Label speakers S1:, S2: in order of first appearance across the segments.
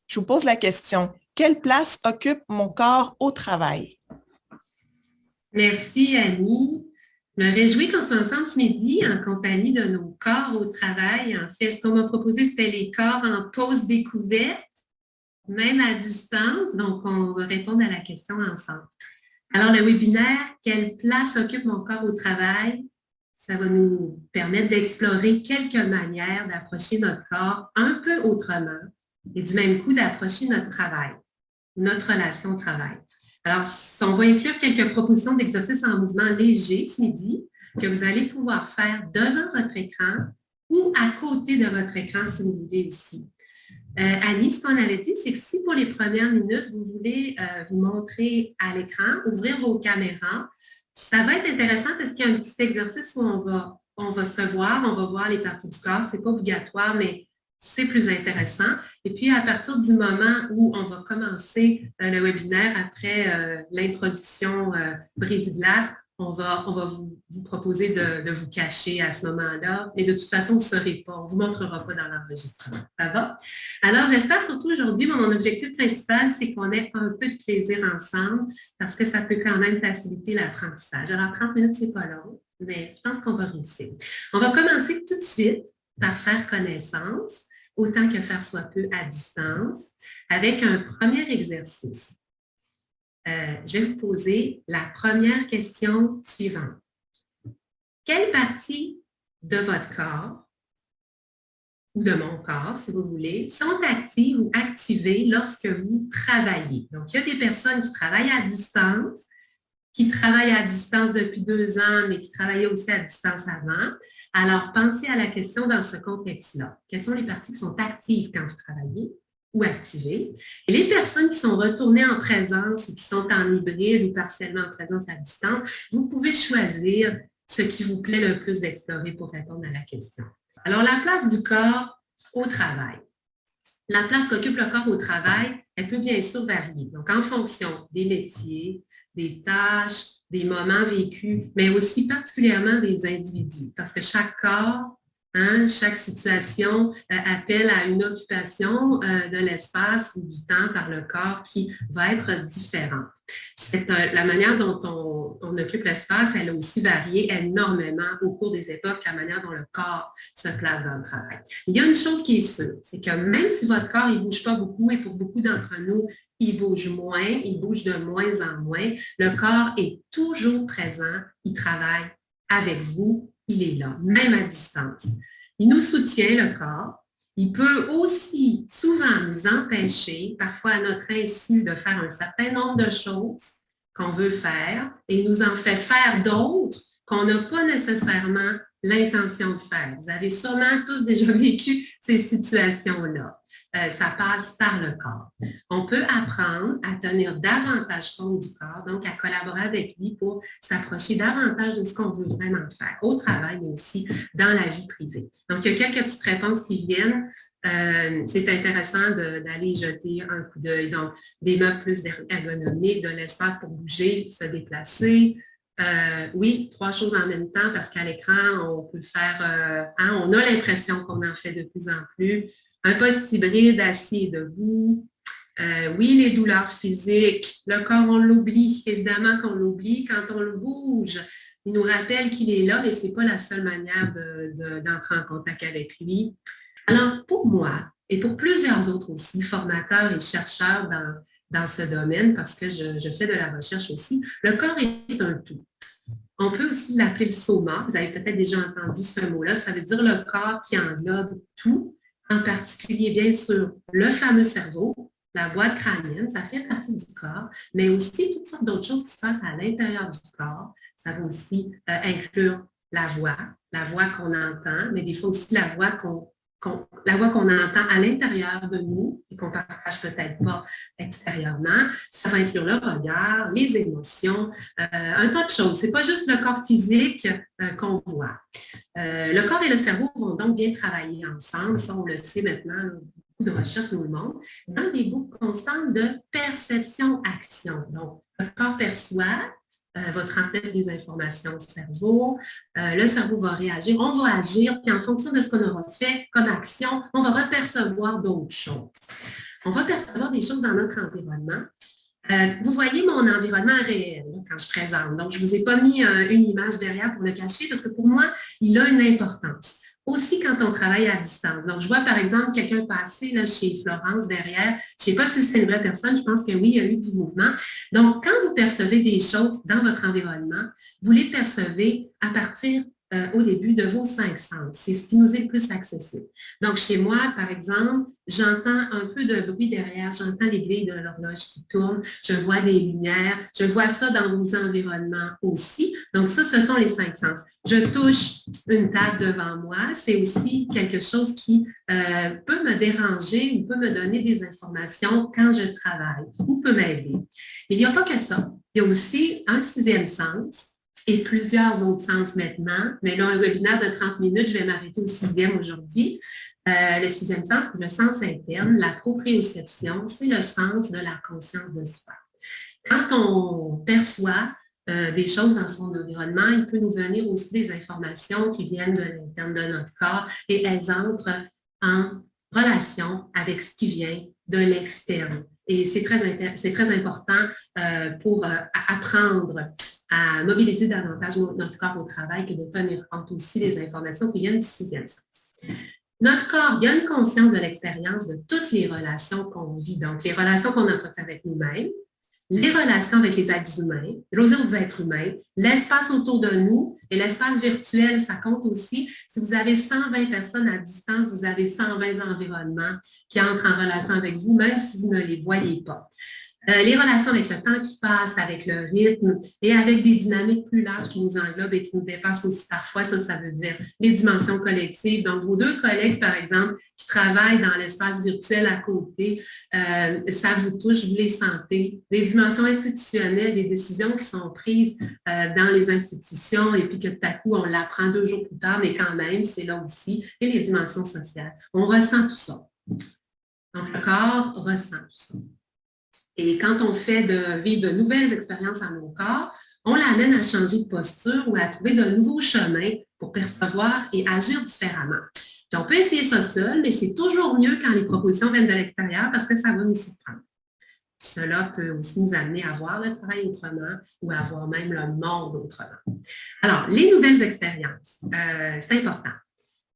S1: Je vous pose la question, quelle place occupe mon corps au travail?
S2: Merci, Annie. Je me réjouis qu'on soit ensemble ce midi en compagnie de nos corps au travail. En fait, ce qu'on m'a proposé, c'était les corps en pause découverte, même à distance. Donc, on va répondre à la question ensemble. Alors, le webinaire, quelle place occupe mon corps au travail? Ça va nous permettre d'explorer quelques manières d'approcher notre corps un peu autrement et du même coup d'approcher notre travail, notre relation au travail. Alors, on va inclure quelques propositions d'exercices en mouvement léger ce midi que vous allez pouvoir faire devant votre écran ou à côté de votre écran si vous voulez aussi. Annie, ce qu'on avait dit, c'est que si pour les premières minutes, vous voulez vous montrer à l'écran, ouvrir vos caméras, ça va être intéressant parce qu'il y a un petit exercice où on va se voir, on va voir les parties du corps. Ce n'est pas obligatoire, mais c'est plus intéressant. Et puis, à partir du moment où on va commencer le webinaire, après l'introduction brise-glace, on va vous proposer de vous cacher à ce moment-là. Mais de toute façon, vous ne saurez pas. On ne vous montrera pas dans l'enregistrement. Ça va? Alors, j'espère surtout aujourd'hui, mon objectif principal, c'est qu'on ait un peu de plaisir ensemble parce que ça peut quand même faciliter l'apprentissage. Alors, 30 minutes, ce n'est pas long, mais je pense qu'on va réussir. On va commencer tout de suite par faire connaissance, autant que faire soit peu à distance, avec un premier exercice. Je vais vous poser la première question suivante. Quelle partie de votre corps ou de mon corps, si vous voulez, sont actives ou activées lorsque vous travaillez? Donc, il y a des personnes qui travaillent à distance, qui travaillent à distance depuis 2 ans, mais qui travaillaient aussi à distance avant. Alors, pensez à la question dans ce contexte-là. Quelles sont les parties qui sont actives quand vous travaillez ou activées? Et les personnes qui sont retournées en présence ou qui sont en hybride ou partiellement en présence à distance, vous pouvez choisir ce qui vous plaît le plus d'explorer pour répondre à la question. Alors, la place du corps au travail. La place qu'occupe le corps au travail, elle peut bien sûr varier. Donc, en fonction des métiers, des tâches, des moments vécus, mais aussi particulièrement des individus. Parce que chaque corps, chaque situation appelle à une occupation de l'espace ou du temps par le corps qui va être différente. La manière dont on occupe l'espace, elle a aussi varié énormément au cours des époques, la manière dont le corps se place dans le travail. Il y a une chose qui est sûre, c'est que même si votre corps ne bouge pas beaucoup, et pour beaucoup d'entre nous, il bouge moins, il bouge de moins en moins, le corps est toujours présent, il travaille avec vous, il est là, même à distance. Il nous soutient, le corps. Il peut aussi souvent nous empêcher, parfois à notre insu, de faire un certain nombre de choses qu'on veut faire et nous en fait faire d'autres qu'on n'a pas nécessairement l'intention de faire. Vous avez sûrement tous déjà vécu ces situations-là. Ça passe par le corps. On peut apprendre à tenir davantage compte du corps, donc à collaborer avec lui pour s'approcher davantage de ce qu'on veut vraiment faire, au travail, mais aussi dans la vie privée. Donc, il y a quelques petites réponses qui viennent. C'est intéressant d'aller jeter un coup d'œil. Donc, des meubles plus ergonomiques, de l'espace pour bouger, se déplacer. Oui, 3 choses en même temps, parce qu'à l'écran, on peut le faire, on a l'impression qu'on en fait de plus en plus. Un poste hybride assis et debout. Oui, les douleurs physiques. Le corps, on l'oublie. Évidemment qu'on l'oublie. Quand on le bouge, il nous rappelle qu'il est là, mais ce n'est pas la seule manière d'entrer en contact avec lui. Alors, pour moi, et pour plusieurs autres aussi, formateurs et chercheurs dans ce domaine, parce que je fais de la recherche aussi, le corps est un tout. On peut aussi l'appeler le soma. Vous avez peut-être déjà entendu ce mot-là. Ça veut dire le corps qui englobe tout, en particulier, bien sûr, le fameux cerveau, la boîte crânienne, ça fait partie du corps, mais aussi toutes sortes d'autres choses qui se passent à l'intérieur du corps. Ça va aussi inclure la voix qu'on entend, mais des fois aussi la voix qu'on entend à l'intérieur de nous et qu'on ne partage peut-être pas extérieurement. Ça va inclure le regard, les émotions, un tas de choses. Ce n'est pas juste le corps physique qu'on voit. Le corps et le cerveau vont donc bien travailler ensemble. Ça, on le sait maintenant, beaucoup de recherches nous le montrent, dans des boucles constantes de perception-action. Donc, le corps perçoit, va transmettre des informations au cerveau, le cerveau va réagir, on va agir, puis en fonction de ce qu'on aura fait comme action, on va repercevoir d'autres choses. On va percevoir des choses dans notre environnement. Vous voyez mon environnement réel là, quand je présente. Donc, je ne vous ai pas mis une image derrière pour le cacher parce que pour moi, il a une importance. Aussi quand on travaille à distance. Donc, je vois par exemple quelqu'un passer là, chez Florence derrière. Je ne sais pas si c'est une vraie personne, je pense que oui, il y a eu du mouvement. Donc, quand vous percevez des choses dans votre environnement, vous les percevez à partir au début de vos 5 sens. C'est ce qui nous est le plus accessible. Donc, chez moi, par exemple, j'entends un peu de bruit derrière, j'entends l'aiguille de l'horloge qui tourne, je vois des lumières, je vois ça dans vos environnements aussi. Donc, ça, ce sont les 5 sens. Je touche une table devant moi, c'est aussi quelque chose qui peut me déranger ou peut me donner des informations quand je travaille ou peut m'aider. Il n'y a pas que ça. Il y a aussi un 6e sens et plusieurs autres sens maintenant. Mais là, un webinaire de 30 minutes, je vais m'arrêter au 6e aujourd'hui. Le 6e sens, c'est le sens interne, la proprioception, c'est le sens de la conscience de soi. Quand on perçoit des choses dans son environnement, il peut nous venir aussi des informations qui viennent de l'interne de notre corps et elles entrent en relation avec ce qui vient de l'externe. Et c'est très important pour apprendre à mobiliser davantage notre corps au travail que de tenir compte aussi des informations qui viennent du 6e sens. Notre corps, il y a une conscience de l'expérience de toutes les relations qu'on vit, donc les relations qu'on entretient avec nous-mêmes, les relations avec les êtres humains, les autres êtres humains, l'espace autour de nous et l'espace virtuel, ça compte aussi. Si vous avez 120 personnes à distance, vous avez 120 environnements qui entrent en relation avec vous, même si vous ne les voyez pas. Les relations avec le temps qui passe, avec le rythme et avec des dynamiques plus larges qui nous englobent et qui nous dépassent aussi parfois, ça veut dire les dimensions collectives. Donc, vos 2 collègues, par exemple, qui travaillent dans l'espace virtuel à côté, ça vous touche, vous les sentez. Les dimensions institutionnelles, des décisions qui sont prises dans les institutions et puis que tout à coup, on l'apprend 2 jours plus tard, mais quand même, c'est là aussi. Et les dimensions sociales. On ressent tout ça. Donc, le corps ressent tout ça. Et quand on fait vivre de nouvelles expériences à nos corps, on l'amène à changer de posture ou à trouver de nouveaux chemins pour percevoir et agir différemment. Puis on peut essayer ça seul, mais c'est toujours mieux quand les propositions viennent de l'extérieur parce que ça va nous surprendre. Puis cela peut aussi nous amener à voir le travail autrement ou à voir même le monde autrement. Alors, les nouvelles expériences, c'est important.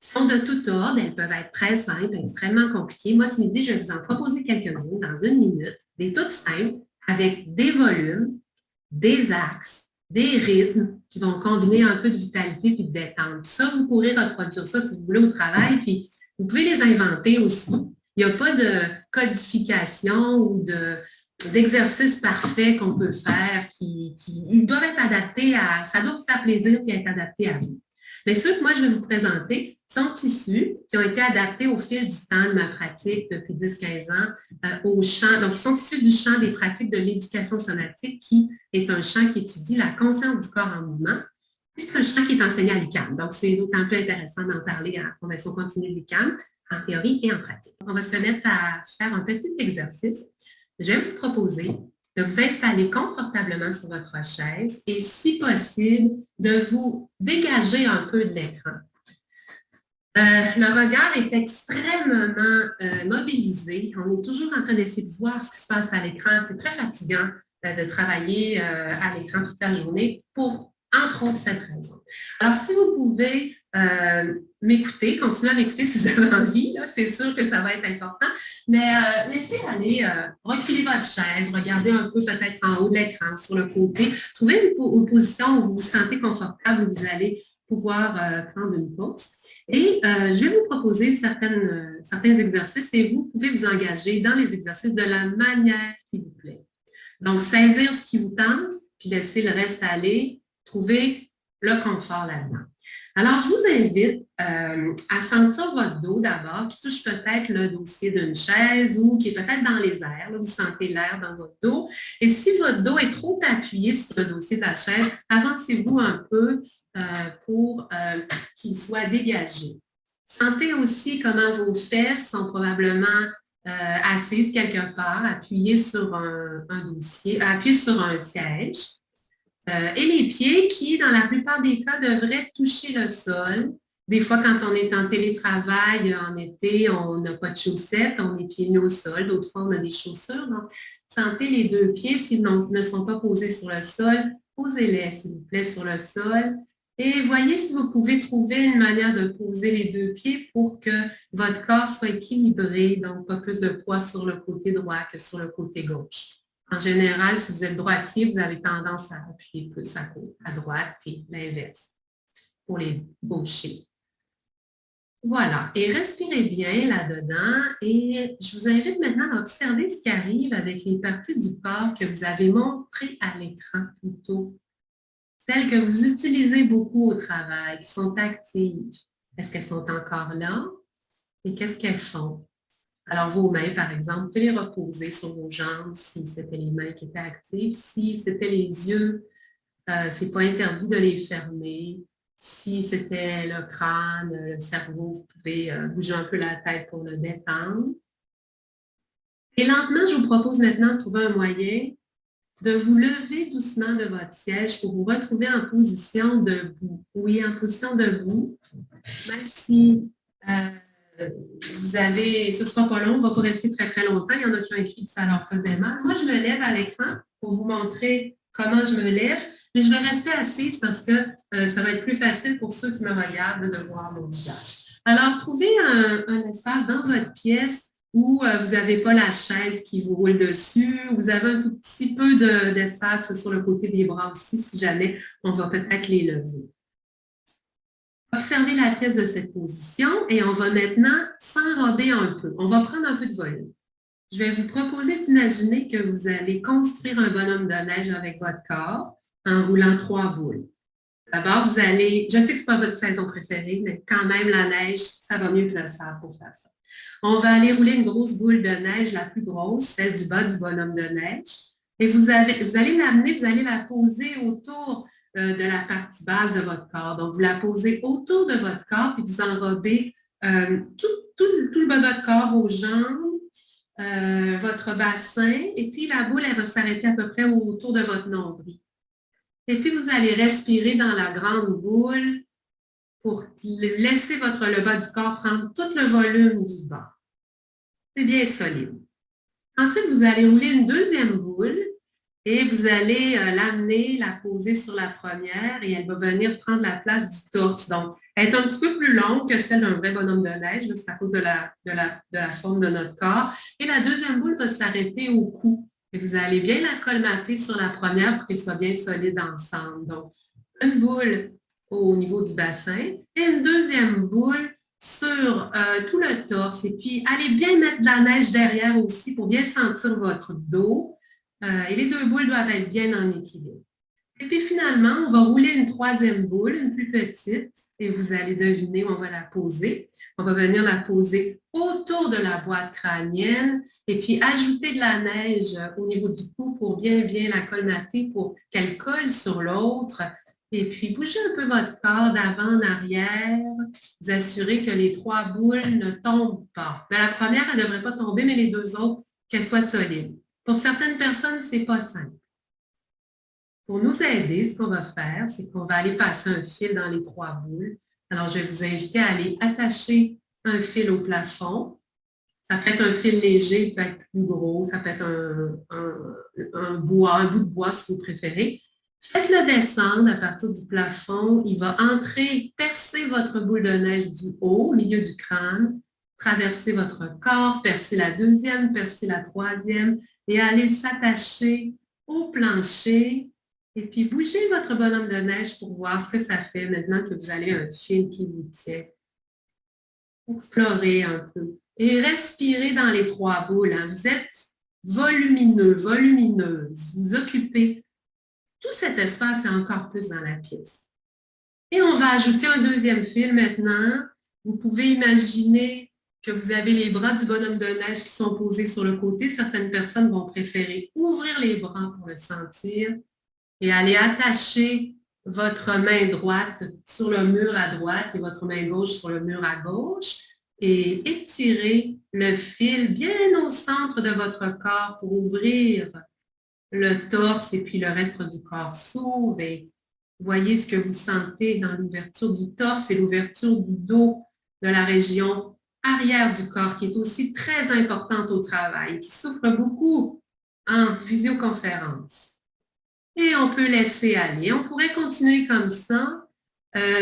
S2: Sont de tout ordre, elles peuvent être très simples, extrêmement compliquées. Moi, ce midi, je vais vous en proposer quelques-unes dans 1 minute, des toutes simples, avec des volumes, des axes, des rythmes qui vont combiner un peu de vitalité puis de détente. Puis ça, vous pourrez reproduire ça si vous voulez au travail, puis vous pouvez les inventer aussi. Il n'y a pas de codification ou d'exercice parfait qu'on peut faire ils doivent être adaptés ça doit vous faire plaisir et être adapté à vous. Mais ceux que moi, je vais vous présenter sont issus, qui ont été adaptés au fil du temps de ma pratique depuis 10-15 ans au champ. Donc, ils sont issus du champ des pratiques de l'éducation somatique, qui est un champ qui étudie la conscience du corps en mouvement. C'est un champ qui est enseigné à l'UQAM. Donc, c'est d'autant plus intéressant d'en parler à la formation continue de l'UQAM, en théorie et en pratique. On va se mettre à faire un petit exercice. Je vais vous proposer de vous installer confortablement sur votre chaise et, si possible, de vous dégager un peu de l'écran. Le regard est extrêmement mobilisé. On est toujours en train d'essayer de voir ce qui se passe à l'écran. C'est très fatigant de travailler à l'écran toute la journée pour, entre autres, cette raison. Alors, si vous pouvez m'écouter, continuez à m'écouter si vous avez envie, c'est sûr que ça va être important, mais laissez aller, reculez votre chaise, regardez un peu peut-être en haut de l'écran, sur le côté, trouvez une position où vous vous sentez confortable, où vous allez pouvoir prendre une pause. Et je vais vous proposer certains exercices et vous pouvez vous engager dans les exercices de la manière qui vous plaît. Donc, saisir ce qui vous tente, puis laisser le reste aller, trouver le confort là-dedans. Alors, je vous invite à sentir votre dos d'abord, qui touche peut-être le dossier d'une chaise ou qui est peut-être dans les airs. Là, vous sentez l'air dans votre dos. Et si votre dos est trop appuyé sur le dossier de la chaise, avancez-vous un peu pour qu'il soit dégagé. Sentez aussi comment vos fesses sont probablement assises quelque part, appuyées sur un dossier, appuyées sur un siège. Et les pieds qui, dans la plupart des cas, devraient toucher le sol Des fois, quand on est en télétravail en été, on n'a pas de chaussettes, on est pieds nus au sol. D'autres fois, on a des chaussures. Donc, sentez les deux pieds. S'ils ne sont pas posés sur le sol, posez-les, s'il vous plaît, sur le sol. Et voyez si vous pouvez trouver une manière de poser les deux pieds pour que votre corps soit équilibré, donc pas plus de poids sur le côté droit que sur le côté gauche. En général, si vous êtes droitier, vous avez tendance à appuyer plus à droite, puis l'inverse pour les gauchers. Voilà, et respirez bien là-dedans et je vous invite maintenant à observer ce qui arrive avec les parties du corps que vous avez montrées à l'écran plus tôt, celles que vous utilisez beaucoup au travail, qui sont actives. Est-ce qu'elles sont encore là? Et qu'est-ce qu'elles font? Alors, vos mains, par exemple, vous pouvez les reposer sur vos jambes si c'était les mains qui étaient actives. Si c'était les yeux, ce n'est pas interdit de les fermer. Si c'était le crâne, le cerveau, vous pouvez bouger un peu la tête pour le détendre. Et lentement, je vous propose maintenant de trouver un moyen de vous lever doucement de votre siège pour vous retrouver en position debout. Oui, en position debout, même si vous avez, ce ne sera pas long, on ne va pas rester très, très longtemps. Il y en a qui ont écrit que ça leur faisait mal. Moi, je me lève à l'écran pour vous montrer comment je me lève, mais je vais rester assise parce que ça va être plus facile pour ceux qui me regardent de voir mon visage. Alors, trouvez un espace dans votre pièce où vous n'avez pas la chaise qui vous roule dessus, vous avez un tout petit peu d'espace sur le côté des bras aussi, si jamais on va peut-être les lever. Observez la pièce de cette position et on va maintenant s'enrober un peu. On va prendre un peu de volume. Je vais vous proposer d'imaginer que vous allez construire un bonhomme de neige avec votre corps en roulant 3 boules. D'abord, vous allez, je sais que ce n'est pas votre saison préférée, mais quand même la neige, ça va mieux que le sable pour faire ça. On va aller rouler une grosse boule de neige, la plus grosse, celle du bas du bonhomme de neige. Et vous allez l'amener, vous allez la poser autour de la partie basse de votre corps. Donc, vous la posez autour de votre corps, puis vous enrobez tout le bas de votre corps, vos jambes, votre bassin, et puis la boule, elle va s'arrêter à peu près autour de votre nombril. Et puis, vous allez respirer dans la grande boule pour laisser le bas du corps prendre tout le volume du bas. C'est bien solide. Ensuite, vous allez rouler une deuxième boule et vous allez l'amener, la poser sur la première et elle va venir prendre la place du torse. Donc, elle est un petit peu plus longue que celle d'un vrai bonhomme de neige, c'est à cause de la forme de notre corps. Et la deuxième boule va s'arrêter au cou. Et vous allez bien la colmater sur la première pour qu'elle soit bien solide ensemble. Donc, une boule au niveau du bassin et une deuxième boule sur tout le torse. Et puis, allez bien mettre de la neige derrière aussi pour bien sentir votre dos. Et les deux boules doivent être bien en équilibre. Et puis finalement, on va rouler une troisième boule, une plus petite, et vous allez deviner où on va la poser. On va venir la poser autour de la boîte crânienne et puis ajouter de la neige au niveau du cou pour bien la colmater pour qu'elle colle sur l'autre. Et puis, bougez un peu votre corps d'avant en arrière. Vous assurez que les 3 boules ne tombent pas. Mais la première, elle ne devrait pas tomber, mais les 2 autres, qu'elles soient solides. Pour certaines personnes, ce n'est pas simple. Pour nous aider, ce qu'on va faire, c'est qu'on va aller passer un fil dans les 3 boules. Alors, je vais vous inviter à aller attacher un fil au plafond. Ça peut être un fil léger, il peut être plus gros, ça peut être un bout de bois si vous préférez. Faites-le descendre à partir du plafond. Il va entrer, percer votre boule de neige du haut, au milieu du crâne, traverser votre corps, percer la deuxième, percer la troisième et aller s'attacher au plancher. Et puis, bougez votre bonhomme de neige pour voir ce que ça fait maintenant que vous avez un fil qui vous tient. Explorez un peu. Et respirez dans les 3 boules. Hein. Vous êtes volumineux, volumineuse. Vous occupez tout cet espace et encore plus dans la pièce. Et on va ajouter un deuxième fil maintenant. Vous pouvez imaginer que vous avez les bras du bonhomme de neige qui sont posés sur le côté. Certaines personnes vont préférer ouvrir les bras pour le sentir et aller attacher votre main droite sur le mur à droite et votre main gauche sur le mur à gauche et étirer le fil bien au centre de votre corps pour ouvrir le torse et puis le reste du corps s'ouvre et Voyez ce que vous sentez dans l'ouverture du torse et l'ouverture du dos de la région arrière du corps, qui est aussi très importante au travail, qui souffre beaucoup en visioconférence. Et on peut laisser aller. On pourrait continuer comme ça,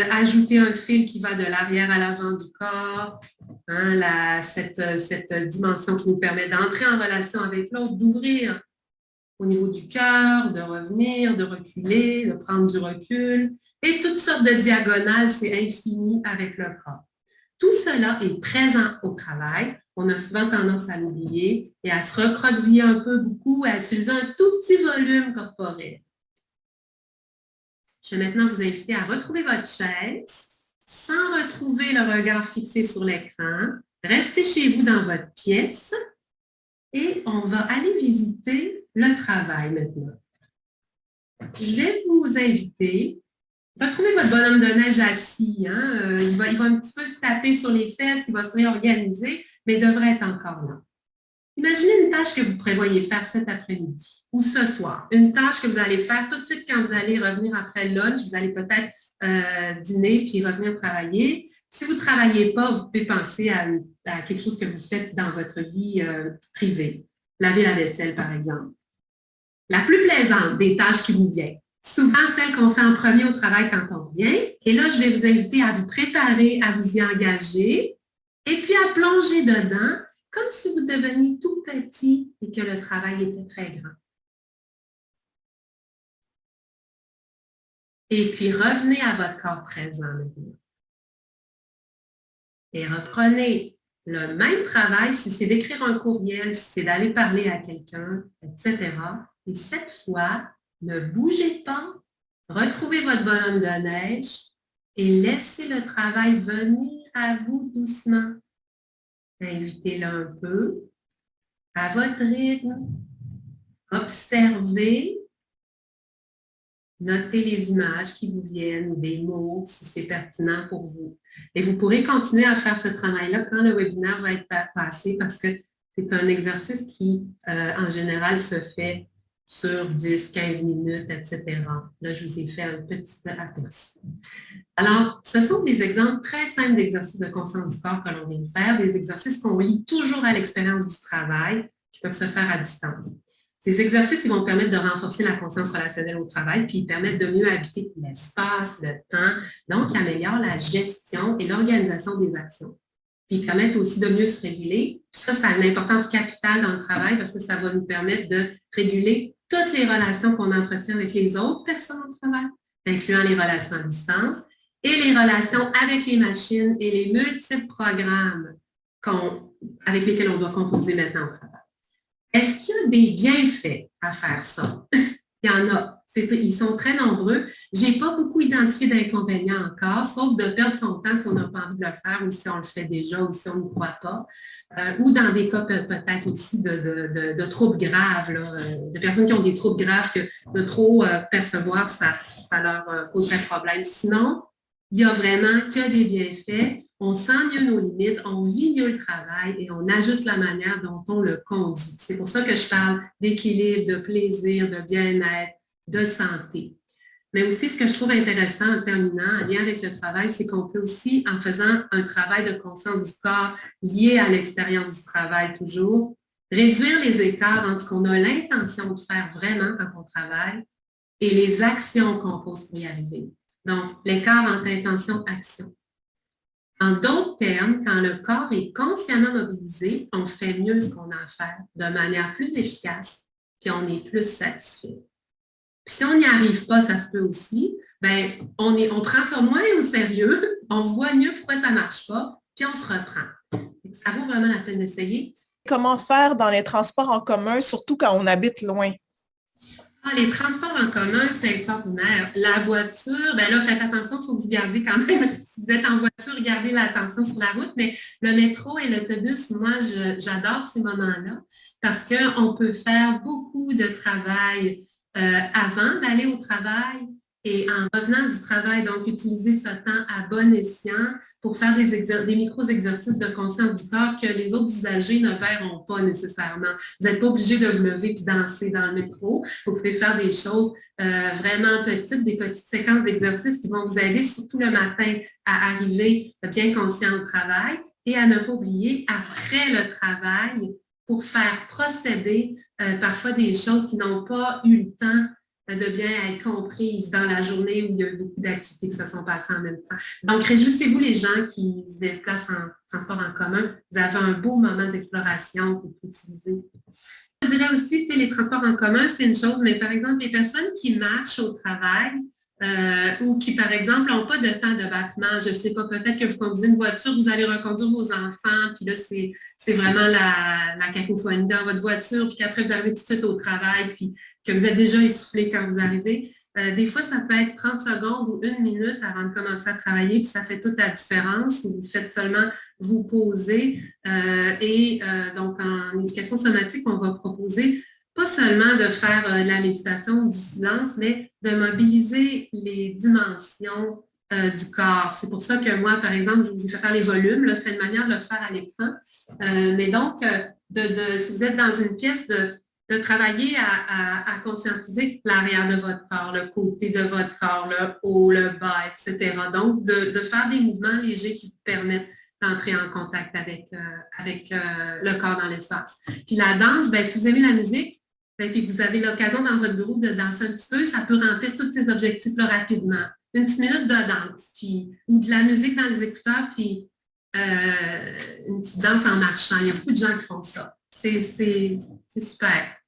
S2: ajouter un fil qui va de l'arrière à l'avant du corps, hein, cette dimension qui nous permet d'entrer en relation avec l'autre, d'ouvrir au niveau du cœur, de revenir, de reculer, de prendre du recul, et toutes sortes de diagonales, c'est infini avec le corps. Tout cela est présent au travail. On a souvent tendance à l'oublier et à se recroqueviller un peu beaucoup, à utiliser un tout petit volume corporel. Je vais maintenant vous inviter à retrouver votre chaise sans retrouver le regard fixé sur l'écran. Restez chez vous dans votre pièce et on va aller visiter le travail maintenant. Je vais vous inviter, retrouvez votre bonhomme de neige assis. Hein? Il va un petit peu se taper sur les fesses, il va se réorganiser, mais il devrait être encore là. Imaginez une tâche que vous prévoyez faire cet après-midi ou ce soir. Une tâche que vous allez faire tout de suite quand vous allez revenir après le lunch. Vous allez peut-être dîner puis revenir travailler. Si vous ne travaillez pas, vous pouvez penser à quelque chose que vous faites dans votre vie privée. Laver la vaisselle, par exemple. La plus plaisante des tâches qui vous viennent. Souvent, celle qu'on fait en premier au travail quand on vient. Et là, je vais vous inviter à vous préparer, à vous y engager et puis à plonger dedans comme si vous deveniez tout petit et que le travail était très grand. Et puis, revenez à votre corps présent maintenant. Et reprenez le même travail, si c'est d'écrire un courriel, si c'est d'aller parler à quelqu'un, etc. Et cette fois, ne bougez pas, retrouvez votre bonhomme de neige et laissez le travail venir à vous doucement. Invitez-le un peu à votre rythme. Observez. Notez les images qui vous viennent, des mots, si c'est pertinent pour vous. Et vous pourrez continuer à faire ce travail-là quand le webinaire va être passé parce que c'est un exercice qui, en général, se fait sur 10, 15 minutes, etc. Là, je vous ai fait un petit aperçu. Alors, ce sont des exemples très simples d'exercices de conscience du corps que l'on vient de faire, des exercices qu'on lie toujours à l'expérience du travail, qui peuvent se faire à distance. Ces exercices, ils vont permettre de renforcer la conscience relationnelle au travail, puis ils permettent de mieux habiter l'espace, le temps. Donc, ils améliorent la gestion et l'organisation des actions. Puis, ils permettent aussi de mieux se réguler. Puis ça a une importance capitale dans le travail parce que ça va nous permettre de réguler toutes les relations qu'on entretient avec les autres personnes au travail, incluant les relations à distance et les relations avec les machines et les multiples programmes avec lesquels on doit composer maintenant au travail. Est-ce qu'il y a des bienfaits à faire ça? Il y en a. Ils sont très nombreux. Je n'ai pas beaucoup identifié d'inconvénients encore, sauf de perdre son temps si on n'a pas envie de le faire ou si on le fait déjà ou si on ne croit pas. Ou dans des cas peut-être aussi de troubles graves, là, de personnes qui ont des troubles graves que de trop percevoir, ça leur poserait problème. Sinon, il n'y a vraiment que des bienfaits. On sent mieux nos limites, on vit mieux le travail et on ajuste la manière dont on le conduit. C'est pour ça que je parle d'équilibre, de plaisir, de bien-être, de santé. Mais aussi, ce que je trouve intéressant en terminant, en lien avec le travail, c'est qu'on peut aussi, en faisant un travail de conscience du corps lié à l'expérience du travail toujours, réduire les écarts entre ce qu'on a l'intention de faire vraiment quand on travaille et les actions qu'on pose pour y arriver. Donc, l'écart entre intention et action. En d'autres termes, quand le corps est consciemment mobilisé, on fait mieux ce qu'on a à faire de manière plus efficace, puis on est plus satisfait. Puis si on n'y arrive pas, ça se peut aussi, bien, on prend ça moins au sérieux, on voit mieux pourquoi ça ne marche pas, puis on se reprend. Ça vaut vraiment la peine d'essayer.
S1: Comment faire dans les transports en commun, surtout quand on habite loin?
S2: Les transports en commun, c'est extraordinaire. La voiture, bien là, faites attention, il faut que vous gardiez quand même, si vous êtes en voiture, gardez l'attention sur la route, mais le métro et l'autobus, moi, j'adore ces moments-là parce qu'on peut faire beaucoup de travail avant d'aller au travail, et en revenant du travail, donc utiliser ce temps à bon escient pour faire des micro-exercices de conscience du corps que les autres usagers ne verront pas nécessairement. Vous n'êtes pas obligé de vous lever et danser dans le métro. Vous pouvez faire des choses vraiment petites, des petites séquences d'exercices qui vont vous aider, surtout le matin, à arriver bien conscient au travail et à ne pas oublier, après le travail, pour faire procéder parfois des choses qui n'ont pas eu le temps de bien être comprises dans la journée où il y a eu beaucoup d'activités qui se sont passées en même temps. Donc, réjouissez-vous les gens qui se déplacent en transport en commun. Vous avez un beau moment d'exploration pour utiliser. Je dirais aussi que les transports en commun, c'est une chose, mais par exemple, les personnes qui marchent au travail ou qui, par exemple, n'ont pas de temps de battement, je ne sais pas, peut-être que vous conduisez une voiture, vous allez reconduire vos enfants, puis là, c'est vraiment la cacophonie dans votre voiture, puis qu'après, vous arrivez tout de suite au travail, puis que vous êtes déjà essoufflé quand vous arrivez. Des fois, ça peut être 30 secondes ou 1 minute avant de commencer à travailler, puis ça fait toute la différence. Vous faites seulement vous poser. Donc, en éducation somatique, on va proposer pas seulement de faire la méditation ou du silence, mais de mobiliser les dimensions du corps. C'est pour ça que moi, par exemple, je vous ai fait faire les volumes. Là, c'était une manière de le faire à l'écran. Mais donc, si vous êtes dans une pièce, de travailler à conscientiser l'arrière de votre corps, le côté de votre corps, le haut, le bas, etc. Donc, de faire des mouvements légers qui vous permettent d'entrer en contact avec le corps dans l'espace. Puis la danse, bien, si vous aimez la musique, puis que vous avez l'occasion dans votre bureau de danser un petit peu, ça peut remplir tous ces objectifs-là rapidement. Une petite minute de danse, puis, ou de la musique dans les écouteurs, puis une petite danse en marchant. Il y a beaucoup de gens qui font ça. C'est super.